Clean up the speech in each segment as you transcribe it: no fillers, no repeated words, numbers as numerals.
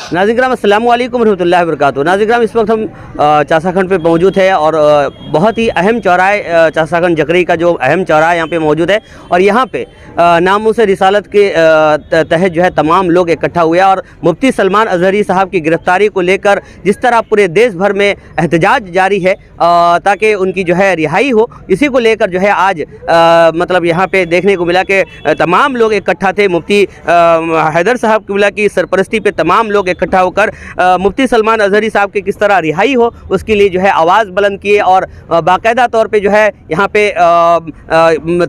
नाज़रीन किराम अस्सलामु अलैकुम रहमतुल्लाहि व बरकातुहू। नाज़रीन किराम इस वक्त हम चासाखंड पे मौजूद है और बहुत ही अहम चौराहे चासाखंड जकरी का जो अहम चौराहा यहाँ पे मौजूद है और यहाँ पे नामूस रिसालत के तहत जो है तमाम लोग इकट्ठा हुए और मुफ्ती सलमान अज़हरी साहब की गिरफ़्तारी को लेकर जिस तरह पूरे देश भर में एहतजाज जारी है ताकि उनकी जो है रिहाई हो, इसी को लेकर जो है आज मतलब यहाँ पे देखने को मिला कि तमाम लोग इकट्ठा थे। मुफ्ती हैदर साहब किबला की सरपरस्ती पे तमाम लोग इकट्ठा होकर मुफ्ती सलमान अज़हरी साहब की किस तरह रिहाई हो उसके लिए जो है आवाज़ बुलंद किए और बाकायदा तौर पे जो है यहाँ पे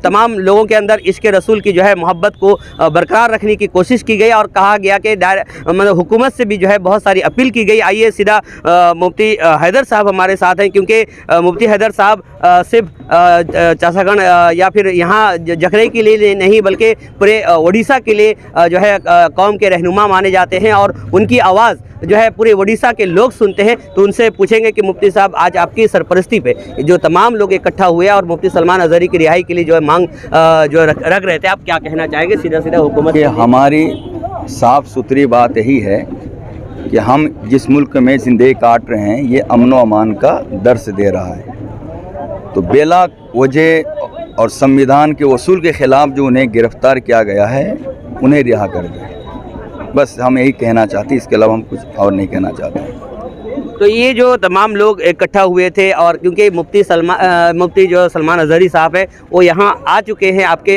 तमाम लोगों के अंदर इश्क़ रसूल की जो है मोहब्बत को बरकरार रखने की कोशिश की गई और कहा गया कि मतलब हुकूमत से भी जो है बहुत सारी अपील की गई। आइए सीधा मुफ्ती हैदर साहब हमारे साथ हैं क्योंकि मुफ्ती हैदर साहब सिर्फ चासाखंड या फिर यहाँ जखरई के लिए नहीं बल्कि पूरे ओडिशा के लिए जो है कौम के रहनुमा माने जाते हैं और उनकी आवाज़ जो है पूरे ओडिशा के लोग सुनते हैं। तो उनसे पूछेंगे कि मुफ्ती साहब आज आपकी सरपरस्ती पे जो तमाम लोग इकट्ठा हुए और मुफ्ती सलमान अज़हरी की रिहाई के लिए जो है मांग जो रख रहे थे, आप क्या कहना चाहेंगे सीधा सीधा हुकूमत कि हमारी साफ़ सुथरी बात यही है कि हम जिस मुल्क में ज़िंदगी काट रहे हैं ये अमन व अमान का दर्स दे रहा है, तो बेला वजह और संविधान के उसूल के ख़िलाफ़ जो उन्हें गिरफ़्तार किया गया है उन्हें रिहा कर दें। बस हम यही कहना चाहते हैं, इसके अलावा हम कुछ और नहीं कहना चाहते। तो ये जो तमाम लोग इकट्ठा हुए थे और क्योंकि मुफ्ती जो सलमान अज़हरी साहब है वो यहाँ आ चुके हैं आपके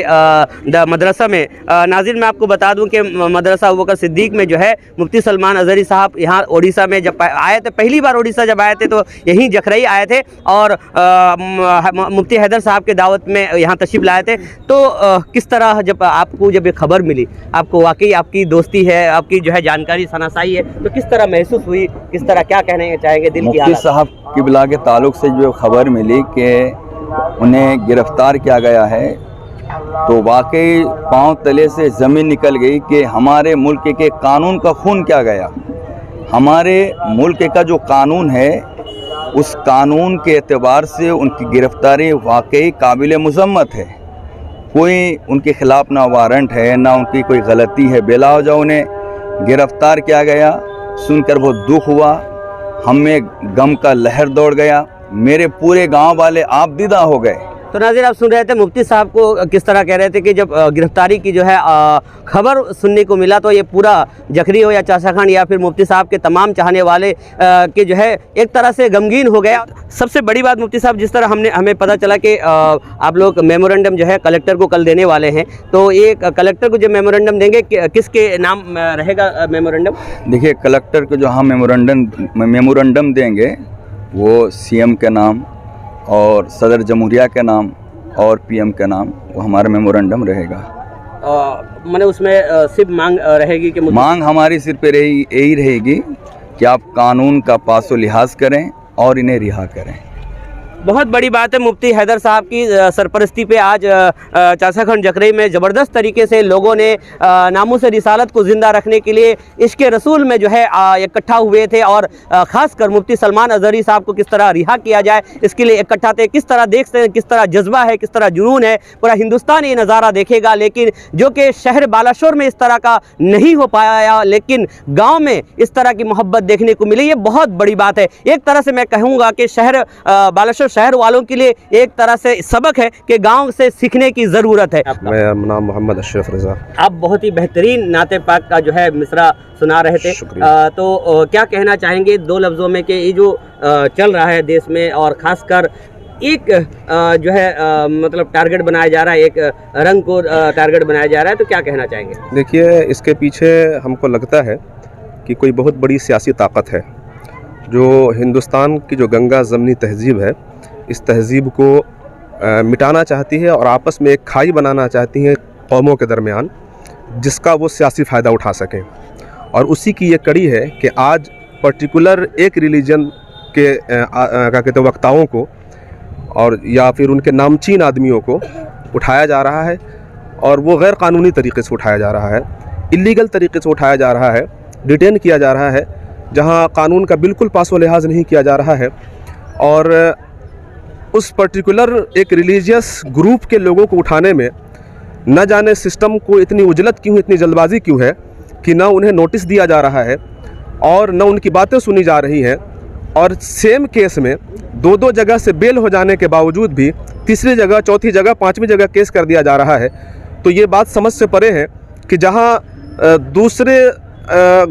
मदरसा में। नाज़रीन मैं आपको बता दूं कि मदरसा अबू बकर सिद्दीक़ में जो है मुफ्ती सलमान अज़हरी साहब यहाँ ओडिशा में जब आए थे, पहली बार ओडिशा जब आए थे तो यहीं जखरई आए थे और मुफ्ती हैदर साहब के दावत में यहाँ तशरीफ़ लाए थे। तो किस तरह जब आपको जब ये खबर मिली, आपको वाकई आपकी दोस्ती है, आपकी जो है जानकारी सनासाई है, तो किस तरह महसूस हुई, किस तरह क्या कहने चाहेंगे दिल की? मुफ्ती साहब किबला के ताल्लुक़ से जो खबर मिली कि उन्हें गिरफ़्तार किया गया है तो वाकई पांव तले से ज़मीन निकल गई कि हमारे मुल्क के कानून का खून क्या गया। हमारे मुल्क का जो कानून है उस कानून के एतबार से उनकी गिरफ़्तारी वाकई काबिल मुज़म्मत है। कोई उनके ख़िलाफ़ ना वारंट है ना उनकी कोई गलती है, बेलावजा उन्हें गिरफ़्तार किया गया। सुनकर बहुत दुख हुआ, हमें गम का लहर दौड़ गया, मेरे पूरे गांव वाले आपदीदा हो गए। तो नाज़रीन आप सुन रहे थे मुफ्ती साहब को किस तरह कह रहे थे कि जब गिरफ़्तारी की जो है खबर सुनने को मिला तो ये पूरा जखरी हो या चासाखंड या फिर मुफ्ती साहब के तमाम चाहने वाले के जो है एक तरह से गमगीन हो गया। सबसे बड़ी बात मुफ्ती साहब, जिस तरह हमें पता चला कि आप लोग मेमोरेंडम जो है कलेक्टर को कल देने वाले हैं, तो ये कलेक्टर को जो मेमोरेंडम देंगे किसके नाम रहेगा मेमोरेंडम? देखिए, कलेक्टर को जो हम मेमोरेंडम देंगे वो CM के नाम और सदर जमहूरिया के नाम और PM के नाम वो हमारा मेमोरेंडम रहेगा। मैंने उसमें सिर्फ मांग रहेगी कि मांग हमारी सिर पे यही रहेगी कि आप कानून का पासो लिहाज करें और इन्हें रिहा करें। बहुत बड़ी बात है, मुफ्ती हैदर साहब की सरपरस्ती पे आज चासाखंड जखरई में ज़बरदस्त तरीके से लोगों ने नामूस रिसालत को ज़िंदा रखने के लिए इश्क़ रसूल में जो है इकट्ठा हुए थे और ख़ासकर मुफ्ती सलमान अज़हरी साहब को किस तरह रिहा किया जाए इसके लिए इकट्ठा थे। किस तरह देखते हैं, किस तरह जज्बा है, किस तरह जुनून है, पूरा हिंदुस्तान ये नज़ारा देखेगा। लेकिन जो कि शहर बालाशोर में इस तरह का नहीं हो पाया, लेकिन गाँव में इस तरह की मोहब्बत देखने को मिली, ये बहुत बड़ी बात है। एक तरह से मैं कहूँगा कि शहर बालाशोर शहर वालों के लिए एक तरह से सबक है कि गांव से सीखने की ज़रूरत है। मेरा नाम मोहम्मद अशरफ रज़ा। आप बहुत ही बेहतरीन नाते पाक का जो है मिसरा सुना रहे थे, तो क्या कहना चाहेंगे दो लफ्ज़ों में कि ये जो चल रहा है देश में और ख़ासकर एक जो है मतलब टारगेट बनाया जा रहा है, एक रंग को टारगेट बनाया जा रहा है, तो क्या कहना चाहेंगे? देखिए, इसके पीछे हमको लगता है कि कोई बहुत बड़ी सियासी ताकत है जो हिंदुस्तान की जो गंगा ज़मनी तहज़ीब है इस तहज़ीब को मिटाना चाहती है और आपस में एक खाई बनाना चाहती है कौमों के दरमियान, जिसका वो सियासी फ़ायदा उठा सकें। और उसी की ये कड़ी है कि आज पर्टिकुलर एक रिलीजन के क्या कहते हैं वक्ताओं को और या फिर उनके नामचीन आदमियों को उठाया जा रहा है और वो गैर कानूनी तरीके से उठाया जा रहा है, इल्लीगल तरीके से उठाया जा रहा है, डिटेन किया जा रहा है जहाँ कानून का बिल्कुल पासो लिहाज नहीं किया जा रहा है। और उस पर्टिकुलर एक रिलीजियस ग्रुप के लोगों को उठाने में न जाने सिस्टम को इतनी उजलत क्यों, इतनी जल्दबाजी क्यों है कि ना उन्हें नोटिस दिया जा रहा है और न उनकी बातें सुनी जा रही हैं, और सेम केस में दो दो जगह से बेल हो जाने के बावजूद भी तीसरी जगह, चौथी जगह, पांचवी जगह केस कर दिया जा रहा है। तो ये बात समझ से परे है कि जहां दूसरे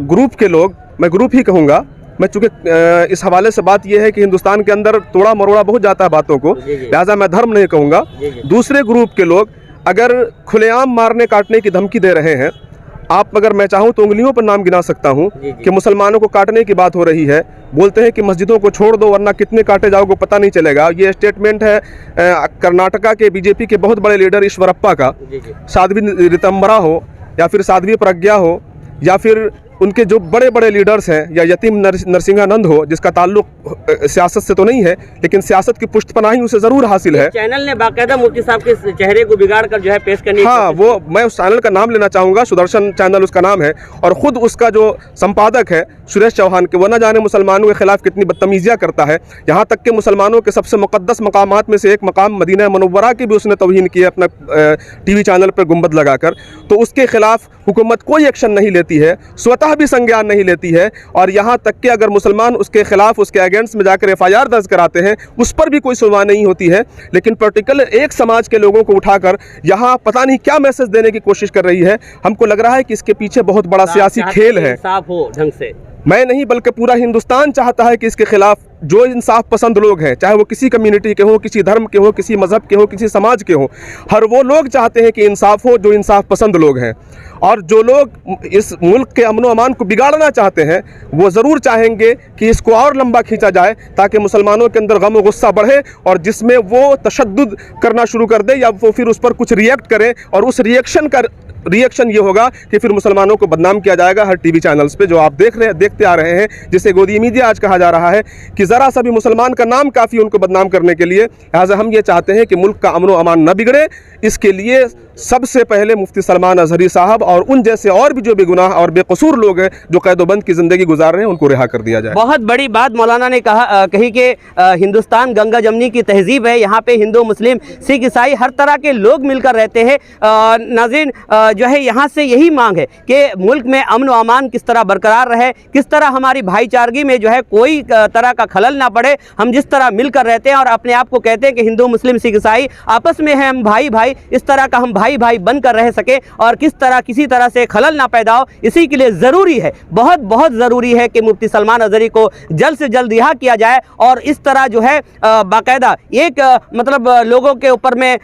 ग्रुप के लोग, मैं ग्रुप ही कहूँगा, मैं चूँकि इस हवाले से बात यह है कि हिंदुस्तान के अंदर तोड़ा मरोड़ा बहुत जाता है बातों को, लिहाजा मैं धर्म नहीं कहूँगा, दूसरे ग्रुप के लोग अगर खुलेआम मारने काटने की धमकी दे रहे हैं, आप अगर मैं चाहूँ तो उंगलियों पर नाम गिना सकता हूँ कि मुसलमानों को काटने की बात हो रही है, बोलते हैं कि मस्जिदों को छोड़ दो वरना कितने काटे जाओगे पता नहीं चलेगा। ये स्टेटमेंट है कर्नाटका के बीजेपी के बहुत बड़े लीडर ईश्वरप्पा का। साध्वी रितंबरा हो या फिर साध्वी प्रज्ञा हो या फिर उनके जो बड़े बड़े लीडर्स हैं, या यतीम नरसिंहानंद हो, जिसका ताल्लुक सियासत से तो नहीं है लेकिन सियासत की पुष्टपनाही उसे ज़रूर हासिल है। चैनल ने बाकायदा मुफ्ती साहब के चेहरे को बिगाड़ कर जो है पेश करनी, हाँ, वो मैं उस चैनल का नाम लेना चाहूँगा, सुदर्शन चैनल उसका नाम है, और ख़ुद उसका जो संपादक है सुरेश चौहान के, वो न जाने मुसलमानों के ख़िलाफ़ कितनी बदतमीज़ियाँ करता है। यहाँ तक कि मुसलमानों के सबसे मुक़द्दस मकामात में से एक मकाम मदीना मुनव्वरा की भी उसने तौहीन की है अपना टीवी चैनल पर गुंबद लगाकर। तो उसके ख़िलाफ़ हुकूमत कोई एक्शन नहीं लेती है, स्वतः भी संज्ञान नहीं लेती है, और यहाँ तक कि अगर मुसलमान उसके खिलाफ, उसके अगेंस्ट में जाकर FIR दर्ज कराते हैं, उस पर भी कोई सुनवाई नहीं होती है। लेकिन पर्टिकुलर एक समाज के लोगों को उठाकर यहाँ पता नहीं क्या मैसेज देने की कोशिश कर रही है। हमको लग रहा है कि इसके पीछे बहुत बड़ा सियासी खेल है। साफ हो ढंग से, मैं नहीं बल्कि पूरा हिंदुस्तान चाहता है कि इसके खिलाफ जो इंसाफ पसंद लोग हैं, चाहे वो किसी कम्युनिटी के हों, किसी धर्म के हों, किसी मज़हब के हों, किसी समाज के हों, हर वो लोग चाहते हैं कि इंसाफ हो जो इंसाफ पसंद लोग हैं। और जो लोग इस मुल्क के अमन व अमान को बिगाड़ना चाहते हैं, वो ज़रूर चाहेंगे कि इसको और लंबा खींचा जाए ताकि मुसलमानों के अंदर गम व गुस्सा बढ़े, और जिसमें वो तशद्दुद करना शुरू कर दे या वो फिर उस पर कुछ रिएक्ट करें, और उस रिएक्शन ये होगा कि फिर मुसलमानों को बदनाम किया जाएगा हर टीवी चैनल्स पे, जो आप देखते आ रहे हैं, जिसे गोदी मीडिया आज कहा जा रहा है, कि ज़रा सा भी मुसलमान का नाम काफ़ी उनको बदनाम करने के लिए। लिहाजा हम ये चाहते हैं कि मुल्क का अमन व अमान न बिगड़े। इसके लिए सबसे पहले मुफ्ती सलमान अजहरी साहब और उन जैसे और भी जो बेगुनाह और बेकसूर लोग हैं जो कैदोबंद की ज़िंदगी गुजार रहे हैं, उनको रिहा कर दिया जाए। बहुत बड़ी बात मौलाना ने कही कि हिंदुस्तान गंगा जमनी की तहजीब है, यहाँ पे हिंदू, मुस्लिम, सिख, ईसाई हर तरह के लोग मिलकर रहते हैं। नाज़रीन, जो है यहाँ से यही मांग है कि मुल्क में अमन व अमान किस तरह बरकरार रहे, किस तरह हमारी भाईचारगी में जो है कोई तरह का खलल ना पड़े। हम जिस तरह मिलकर रहते हैं और अपने आप को कहते हैं कि हिंदू, मुस्लिम, सिख, ईसाई आपस में हैं, हम भाई भाई, इस तरह का हम भाई भाई बनकर रह सके और किस तरह किसी तरह से खलल ना पैदा हो, इसी के लिए ज़रूरी है, बहुत बहुत ज़रूरी है कि मुफ्ती सलमान अजहरी को जल्द से जल्द रिहा किया जाए। और इस तरह जो है बाकायदा एक मतलब लोगों के ऊपर में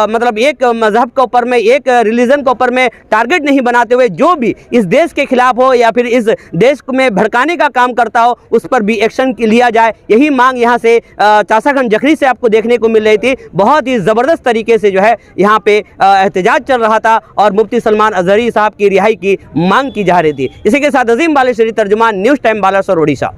मतलब एक मज़हब के ऊपर में, एक रिलीजन के ऊपर में टारगेट नहीं बनाते हुए जो भी इस देश के खिलाफ हो या फिर इस देश में भड़काने का काम करता हो, उस पर भी एक्शन लिया जाए। यही मांग यहाँ से चासाखंड जखरी से आपको देखने को मिल रही थी। बहुत ही ज़बरदस्त तरीके से जो है यहाँ पे एहतजाज चल रहा था और मुफ्ती सलमान अजहरी साहब की रिहाई की मांग की जा रही थी। इसी के साथ अजीम बालेश्वरी, तर्जुमान, न्यूज़ टाइम, बालासोर, ओडिशा।